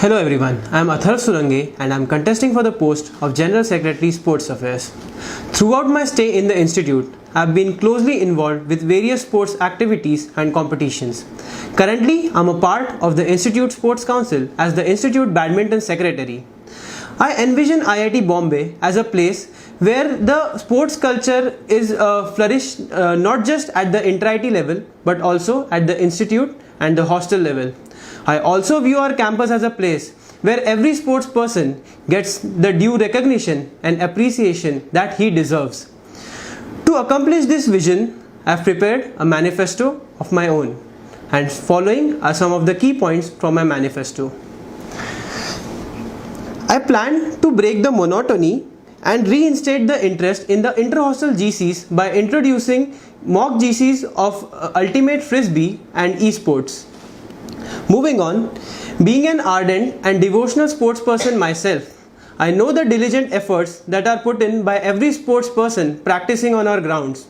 Hello everyone, I am AtharvSurange and I am contesting for the post of General Secretary Sports Affairs. Throughout my stay in the institute, I have been closely involved with various sports activities and competitions. Currently, I am a part of the Institute Sports Council as the Institute Badminton Secretary. I envision IIT Bombay as a place where the sports culture is flourished not just at the inter-IT level but also at the institute and the hostel level. I also view our campus as a place where every sports person gets the due recognition and appreciation that he deserves. To accomplish this vision, I have prepared a manifesto of my own, and following are some of the key points from my manifesto. I plan to break the monotony and reinstate the interest in the inter-hostel GCs by introducing mock GCs of Ultimate Frisbee and esports. Moving on, being an ardent and devotional sports person myself, I know the diligent efforts that are put in by every sports person practicing on our grounds.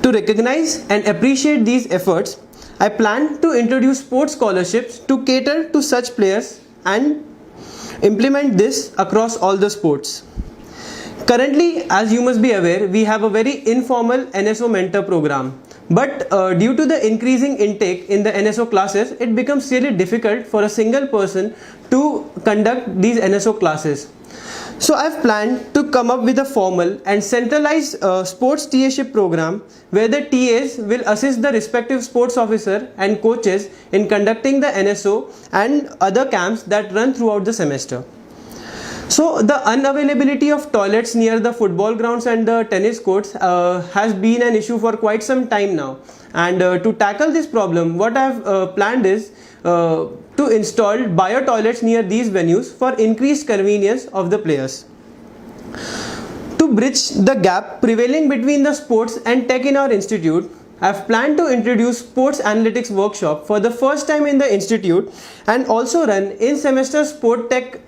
To recognize and appreciate these efforts, I plan to introduce sports scholarships to cater to such players and implement this across all the sports. Currently, as you must be aware, we have a very informal NSO mentor program. But due to the increasing intake in the NSO classes, it becomes really difficult for a single person to conduct these NSO classes. So I've planned to come up with a formal and centralized sports TA-ship program where the TAs will assist the respective sports officer and coaches in conducting the NSO and other camps that run throughout the semester. So the unavailability of toilets near the football grounds and the tennis courts has been an issue for quite some time now. And to tackle this problem, what I have planned is to install bio toilets near these venues for increased convenience of the players. To bridge the gap prevailing between the sports and tech in our institute, I have planned to introduce sports analytics workshop for the first time in the institute and also run in-semester sport tech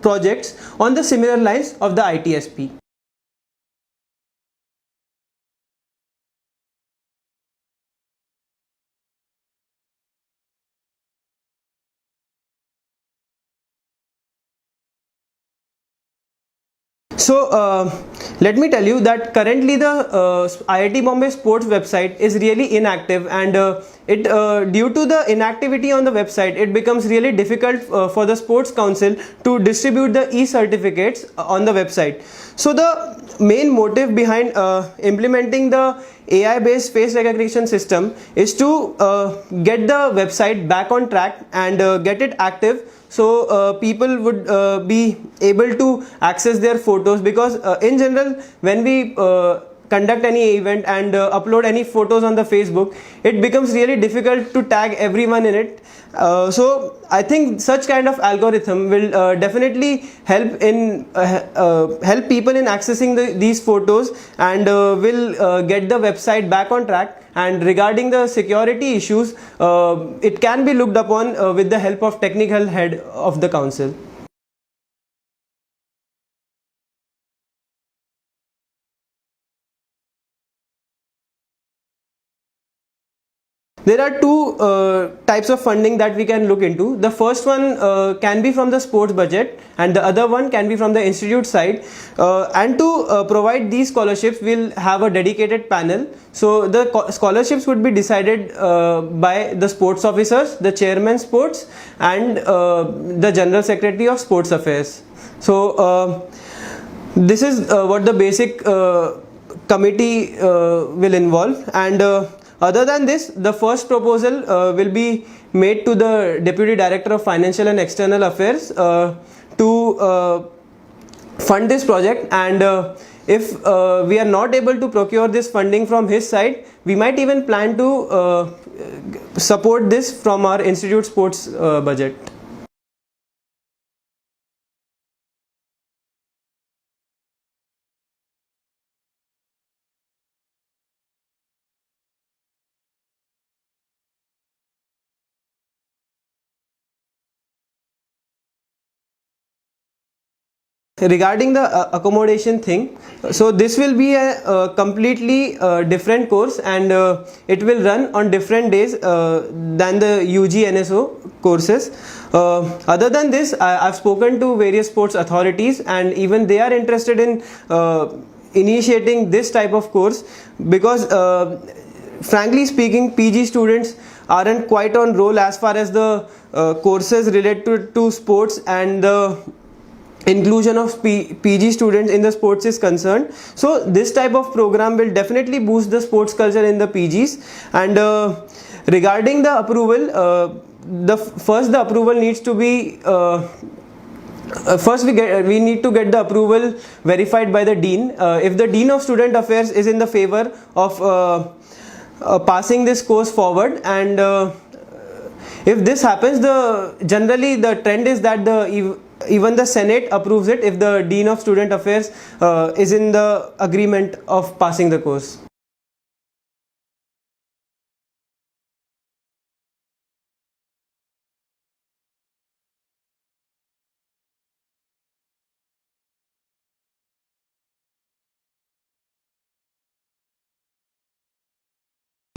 projects on the similar lines of the ITSP. So let me tell you that currently the IIT Bombay sports website is really inactive, and due to the inactivity on the website, it becomes really difficult for the sports council to distribute the e-certificates on the website. So the main motive behind implementing the AI-based face recognition system is to get the website back on track and get it active, so people would be able to access their photos, because in general when we conduct any event and upload any photos on the Facebook, it becomes really difficult to tag everyone in it. So I think such kind of algorithm will definitely help in help people in accessing these photos, and will get the website back on track. And regarding the security issues, it can be looked upon with the help of technical head of the council. There are two types of funding that we can look into. The first one can be from the sports budget, and the other one can be from the institute side. And to provide these scholarships, we'll have a dedicated panel. So the scholarships would be decided by the sports officers, the chairman sports, and the general secretary of sports affairs. So this is what the basic committee will involve. And other than this, the first proposal will be made to the Deputy Director of Financial and External Affairs to fund this project. And if we are not able to procure this funding from his side, we might even plan to support this from our institute sports budget. regarding the accommodation thing, so this will be a completely different course, and it will run on different days than the UG NSO courses. Other than this, I've spoken to various sports authorities, and even they are interested in initiating this type of course, because frankly speaking, PG students aren't quite on roll as far as the courses related to sports and the inclusion of PG students in the sports is concerned. So this type of program will definitely boost the sports culture in the PGs. And regarding the approval, the approval needs to be first we need to get the approval verified by the dean. If the dean of student affairs is in the favor of passing this course forward, and if this happens, generally the trend is that even the Senate approves it if the Dean of Student Affairs is in the agreement of passing the course.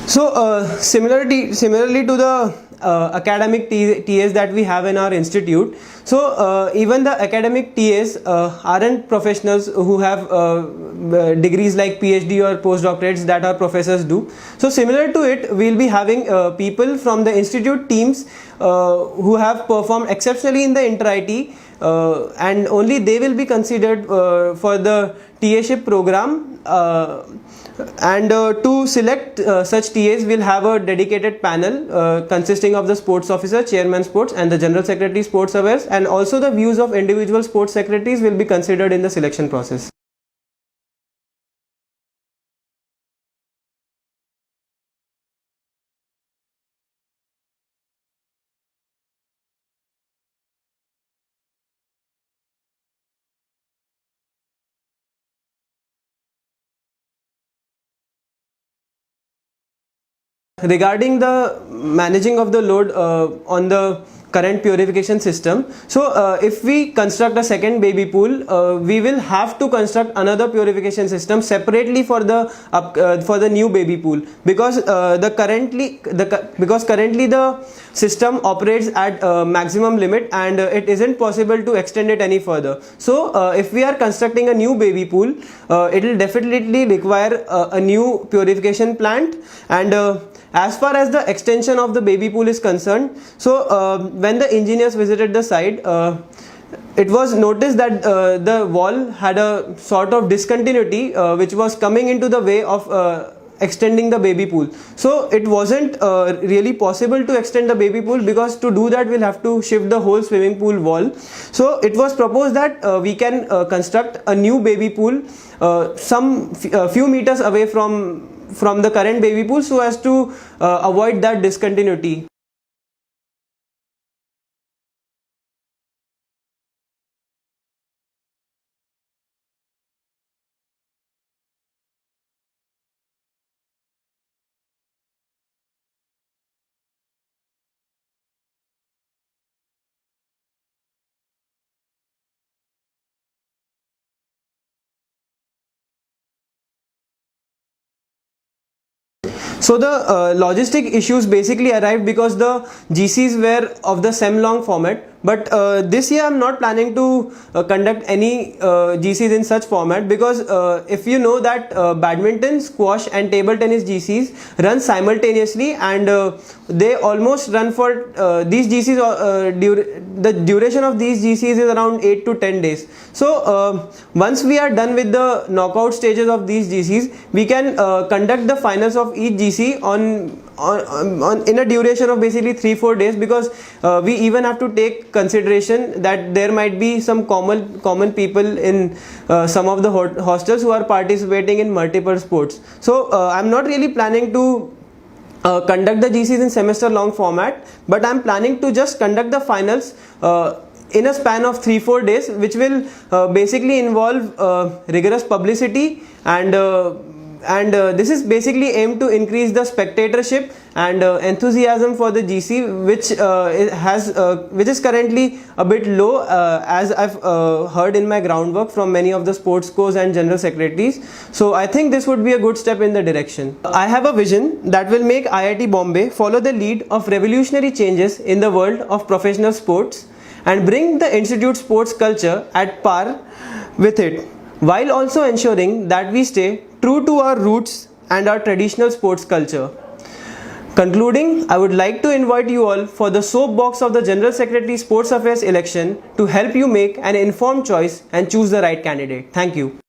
So similarly to the academic TAs that we have in our institute, so even the academic TAs aren't professionals who have degrees like PhD or postdoctorates that our professors do. So similar to it, we'll be having people from the institute teams who have performed exceptionally in the inter-IT, and only they will be considered for the TA-ship program. And to select such TAs, we'll have a dedicated panel consisting of the sports officer, chairman sports, and the general secretary sports affairs, and also the views of individual sports secretaries will be considered in the selection process. Regarding the managing of the load on the current purification system, so if we construct a second baby pool, we will have to construct another purification system separately for the new baby pool, because currently the system operates at maximum limit, and it isn't possible to extend it any further. So if we are constructing a new baby pool, it will definitely require a new purification plant. And as far as the extension of the baby pool is concerned, so when the engineers visited the site, it was noticed that the wall had a sort of discontinuity which was coming into the way of extending the baby pool. So it wasn't really possible to extend the baby pool, because to do that we'll have to shift the whole swimming pool wall. So it was proposed that we can construct a new baby pool few meters away from the current baby pool, so as to avoid that discontinuity. So the logistic issues basically arrived because the GCs were of the sem-long format. But this year I'm not planning to conduct any GCs in such format, because if you know that badminton, squash and table tennis GCs run simultaneously, and they almost run for these GCs, the duration of these GCs is around 8 to 10 days. So once we are done with the knockout stages of these GCs, we can conduct the finals of each GC in a duration of basically 3-4 days, because we even have to take consideration that there might be some common people in some of the hostels who are participating in multiple sports. So I'm not really planning to conduct the GCs in semester long format, but I'm planning to just conduct the finals in a span of 3-4 days, which will basically involve rigorous publicity and this is basically aimed to increase the spectatorship and enthusiasm for the GC, which is currently a bit low, as I've heard in my groundwork from many of the sports co's and general secretaries. So I think this would be a good step in the direction. I have a vision that will make IIT Bombay follow the lead of revolutionary changes in the world of professional sports and bring the institute sports culture at par with it, while also ensuring that we stay true to our roots and our traditional sports culture. Concluding, I would like to invite you all for the soapbox of the General Secretary Sports Affairs election to help you make an informed choice and choose the right candidate. Thank you.